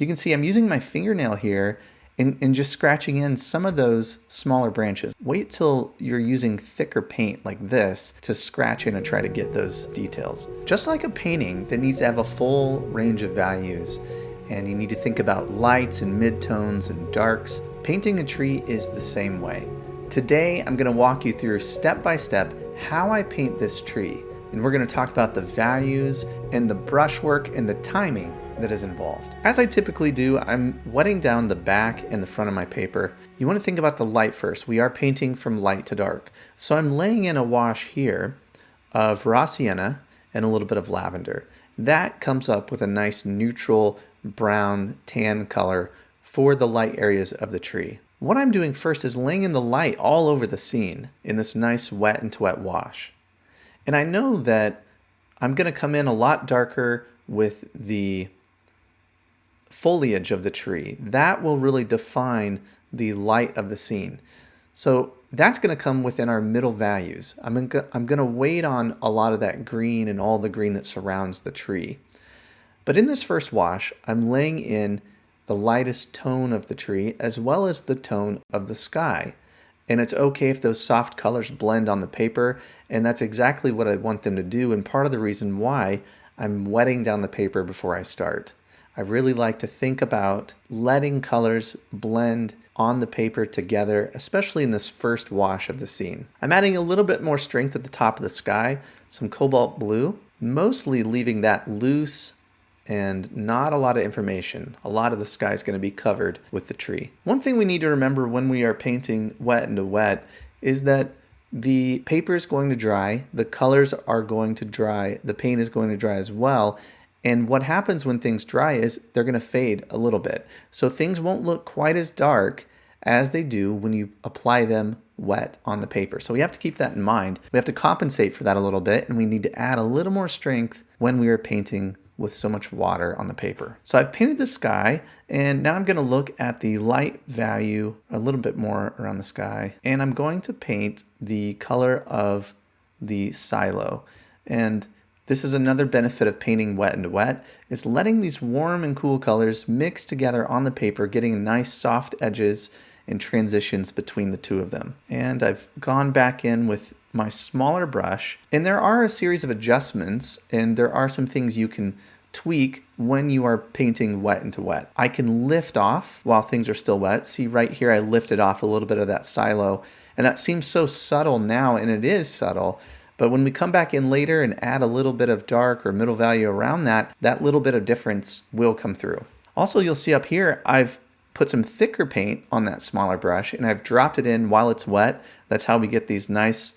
You can see I'm using my fingernail here and just scratching in some of those smaller branches. Wait till you're using thicker paint like this to scratch in and try to get those details. Just like a painting that needs to have a full range of values, and you need to think about lights and midtones and darks, painting a tree is the same way. Today, I'm gonna walk you through step by step how I paint this tree. And we're gonna talk about the values and the brushwork and the timing that is involved. As I typically do, I'm wetting down the back and the front of my paper. You wanna think about the light first. We are painting from light to dark. So I'm laying in a wash here of raw sienna and a little bit of lavender. That comes up with a nice neutral brown tan color for the light areas of the tree. What I'm doing first is laying in the light all over the scene in this nice wet and to wet wash. And I know that I'm gonna come in a lot darker with the foliage of the tree. That will really define the light of the scene. So that's gonna come within our middle values. I'm gonna wait on a lot of that green and all the green that surrounds the tree. But in this first wash, I'm laying in the lightest tone of the tree as well as the tone of the sky. And it's okay if those soft colors blend on the paper, and that's exactly what I want them to do, and part of the reason why I'm wetting down the paper before I start. I really like to think about letting colors blend on the paper together, especially in this first wash of the scene. I'm adding a little bit more strength at the top of the sky, some cobalt blue, mostly leaving that loose and not a lot of information. A lot of the sky is going to be covered with the tree. One thing we need to remember when we are painting wet into wet is that the paper is going to dry, the colors are going to dry, the paint is going to dry as well. And what happens when things dry is they're going to fade a little bit. So things won't look quite as dark as they do when you apply them wet on the paper. So we have to keep that in mind. We have to compensate for that a little bit, and we need to add a little more strength when we are painting with so much water on the paper. So I've painted the sky, and now I'm going to look at the light value a little bit more around the sky, and I'm going to paint the color of the silo. And this is another benefit of painting wet into wet, is letting these warm and cool colors mix together on the paper, getting nice soft edges and transitions between the two of them. And I've gone back in with my smaller brush, and there are a series of adjustments, and there are some things you can tweak when you are painting wet into wet. I can lift off while things are still wet. See right here, I lifted off a little bit of that silo, and that seems so subtle now, and it is subtle. But when we come back in later and add a little bit of dark or middle value around that, that little bit of difference will come through. Also, you'll see up here, I've put some thicker paint on that smaller brush, and I've dropped it in while it's wet. That's how we get these nice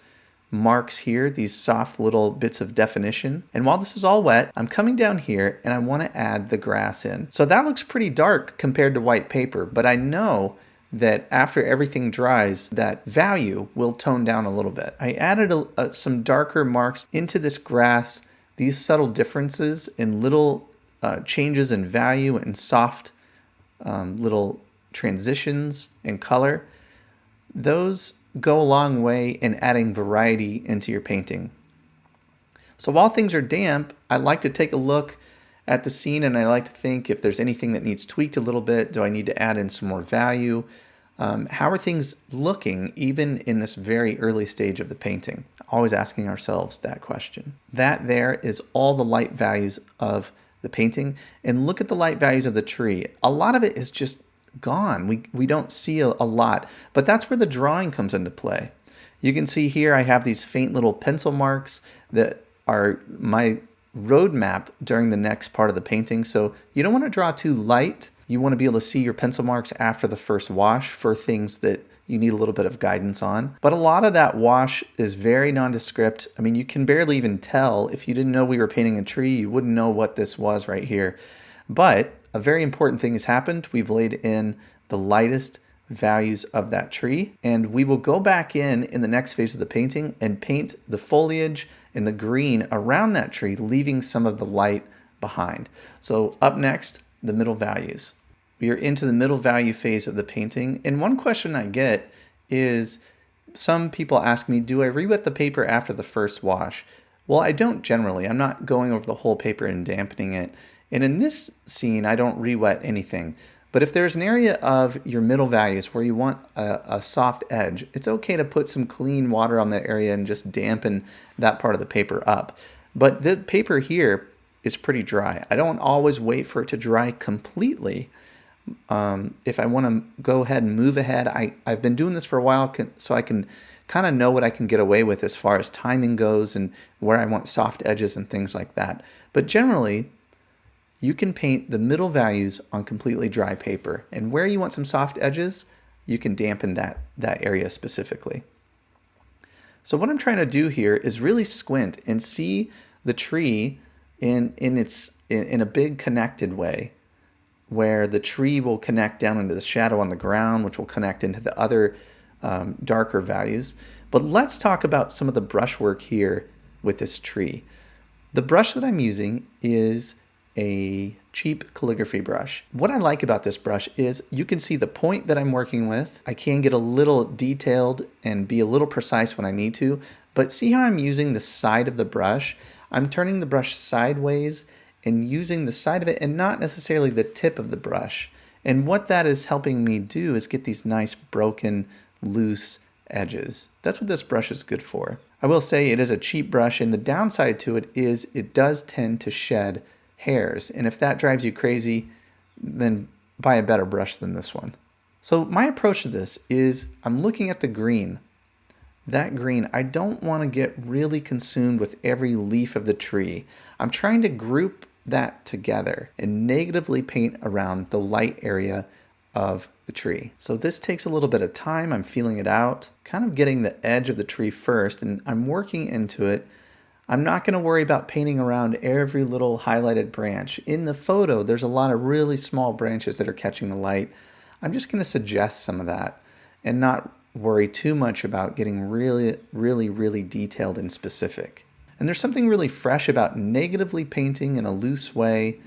marks here, these soft little bits of definition. And while this is all wet, I'm coming down here and I want to add the grass in. So that looks pretty dark compared to white paper, but I know that after everything dries, that value will tone down a little bit. I added some darker marks into this grass, these subtle differences in little changes in value and soft little transitions in color. Those go a long way in adding variety into your painting. So while things are damp, I like to take a look at the scene, and I like to think if there's anything that needs tweaked a little bit. Do I need to add in some more value? How are things looking even in this very early stage of the painting? Always asking ourselves that question. That there is all the light values of the painting, and look at the light values of the tree. A lot of it is just gone. We don't see a lot, but that's where the drawing comes into play. You can see here I have these faint little pencil marks that are my roadmap during the next part of the painting. So you don't want to draw too light. You want to be able to see your pencil marks after the first wash for things that you need a little bit of guidance on. But a lot of that wash is very nondescript. I mean, you can barely even tell. If you didn't know we were painting a tree, you wouldn't know what this was right here. But a very important thing has happened. We've laid in the lightest values of that tree, and we will go back in the next phase of the painting and paint the foliage and the green around that tree, leaving some of the light behind. So up next, the middle values. We are into the middle value phase of the painting, and one question I get is, some people ask me, do I re-wet the paper after the first wash? Well, I don't generally. I'm not going over the whole paper and dampening it And in this scene, I don't re-wet anything. But if there's an area of your middle values where you want a soft edge, it's okay to put some clean water on that area and just dampen that part of the paper up. But the paper here is pretty dry. I don't always wait for it to dry completely. If I want to go ahead and move ahead, I've been doing this for a while so I can kind of know what I can get away with as far as timing goes and where I want soft edges and things like that. But generally, you can paint the middle values on completely dry paper. And where you want some soft edges, you can dampen that area specifically. So what I'm trying to do here is really squint and see the tree in a big connected way, where the tree will connect down into the shadow on the ground, which will connect into the other darker values. But let's talk about some of the brushwork here with this tree. The brush that I'm using is a cheap calligraphy brush. What I like about this brush is you can see the point that I'm working with. I can get a little detailed and be a little precise when I need to, but see how I'm using the side of the brush? I'm turning the brush sideways and using the side of it and not necessarily the tip of the brush. And what that is helping me do is get these nice broken, loose edges. That's what this brush is good for. I will say it is a cheap brush, and the downside to it is it does tend to shed hairs. And if that drives you crazy, then buy a better brush than this one. So my approach to this is I'm looking at the green. That green, I don't want to get really consumed with every leaf of the tree. I'm trying to group that together and negatively paint around the light area of the tree. So this takes a little bit of time. I'm feeling it out, kind of getting the edge of the tree first, and I'm working into it. I'm not going to worry about painting around every little highlighted branch. In the photo, there's a lot of really small branches that are catching the light. I'm just going to suggest some of that and not worry too much about getting really detailed and specific. And there's something really fresh about negatively painting in a loose way,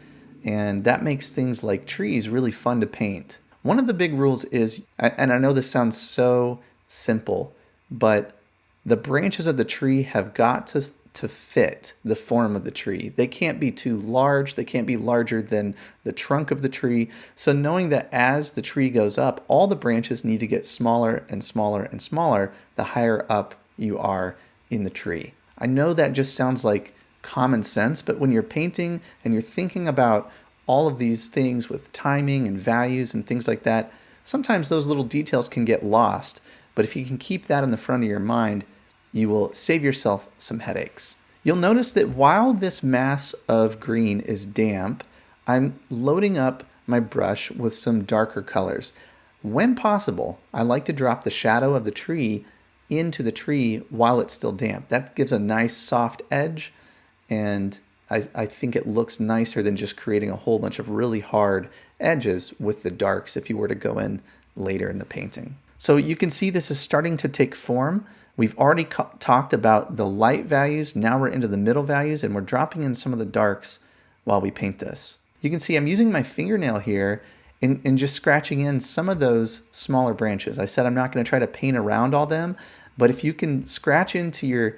and that makes things like trees really fun to paint. One of the big rules is, and I know this sounds so simple, but the branches of the tree have got to fit the form of the tree. They can't be too large. They can't be larger than the trunk of the tree. So knowing that as the tree goes up, all the branches need to get smaller and smaller and smaller the higher up you are in the tree. I know that just sounds like common sense, but when you're painting and you're thinking about all of these things with timing and values and things like that, sometimes those little details can get lost. But if you can keep that in the front of your mind, you will save yourself some headaches. You'll notice that while this mass of green is damp, I'm loading up my brush with some darker colors. When possible, I like to drop the shadow of the tree into the tree while it's still damp. That gives a nice soft edge, and I think it looks nicer than just creating a whole bunch of really hard edges with the darks if you were to go in later in the painting. So you can see this is starting to take form. We've already talked about the light values. Now we're into the middle values, and we're dropping in some of the darks while we paint this. You can see I'm using my fingernail here and just scratching in some of those smaller branches. I said I'm not going to try to paint around all them, but if you can scratch into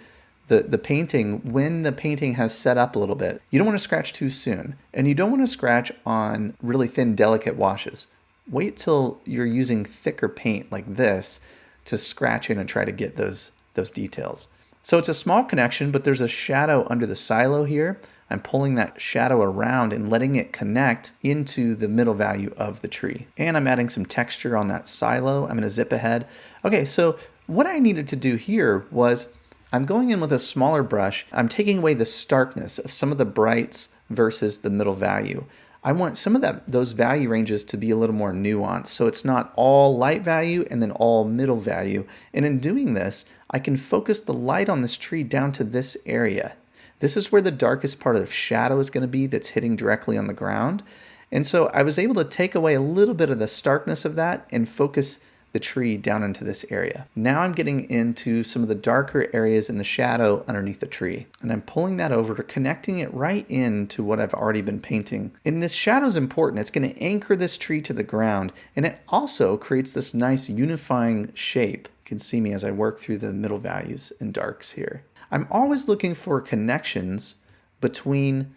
the painting when the painting has set up a little bit, you don't want to scratch too soon, and you don't want to scratch on really thin, delicate washes. Wait till you're using thicker paint like this to scratch in and try to get those details. So it's a small connection, but there's a shadow under the silo here. I'm pulling that shadow around and letting it connect into the middle value of the tree. And I'm adding some texture on that silo. I'm going to zip ahead. Okay, so what I needed to do here was I'm going in with a smaller brush. I'm taking away the starkness of some of the brights versus the middle value. I want some of those value ranges to be a little more nuanced, so it's not all light value and then all middle value. And in doing this, I can focus the light on this tree down to this area. This is where the darkest part of shadow is going to be that's hitting directly on the ground. And so I was able to take away a little bit of the starkness of that and focus the tree down into this area. Now I'm getting into some of the darker areas in the shadow underneath the tree, and I'm pulling that over, connecting it right into what I've already been painting. And this shadow is important. It's going to anchor this tree to the ground, and it also creates this nice unifying shape. You can see me as I work through the middle values and darks here. I'm always looking for connections between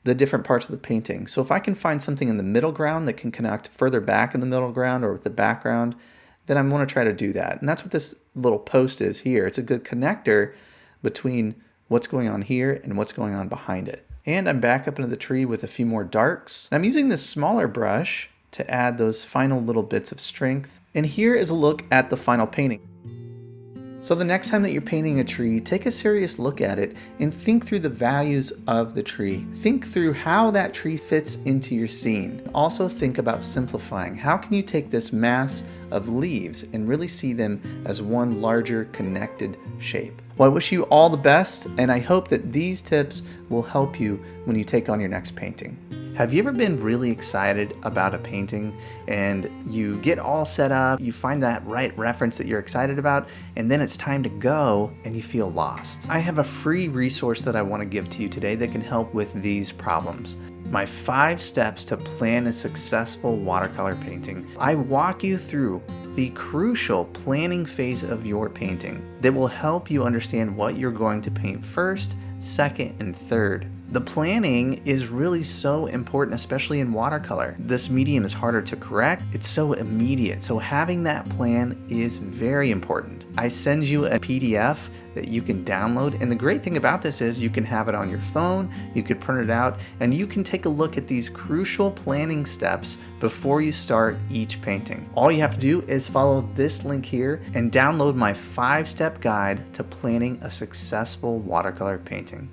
the different parts of the painting. So if I can find something in the middle ground that can connect further back in the middle ground or with the background, then I'm going to try to do that. And that's what this little post is here. It's a good connector between what's going on here and what's going on behind it. And I'm back up into the tree with a few more darks. I'm using this smaller brush to add those final little bits of strength. And here is a look at the final painting. So the next time that you're painting a tree, take a serious look at it and think through the values of the tree. Think through how that tree fits into your scene. Also think about simplifying. How can you take this mass of leaves and really see them as one larger connected shape? Well, I wish you all the best, and I hope that these tips will help you when you take on your next painting. Have you ever been really excited about a painting and you get all set up, you find that right reference that you're excited about, and then it's time to go and you feel lost? I have a free resource that I want to give to you today that can help with these problems. My 5 steps to plan a successful watercolor painting. I walk you through the crucial planning phase of your painting that will help you understand what you're going to paint first, second, and third. The planning is really so important, especially in watercolor. This medium is harder to correct. It's so immediate. So having that plan is very important. I send you a PDF that you can download. And the great thing about this is you can have it on your phone, you could print it out, and you can take a look at these crucial planning steps before you start each painting. All you have to do is follow this link here and download my 5-step guide to planning a successful watercolor painting.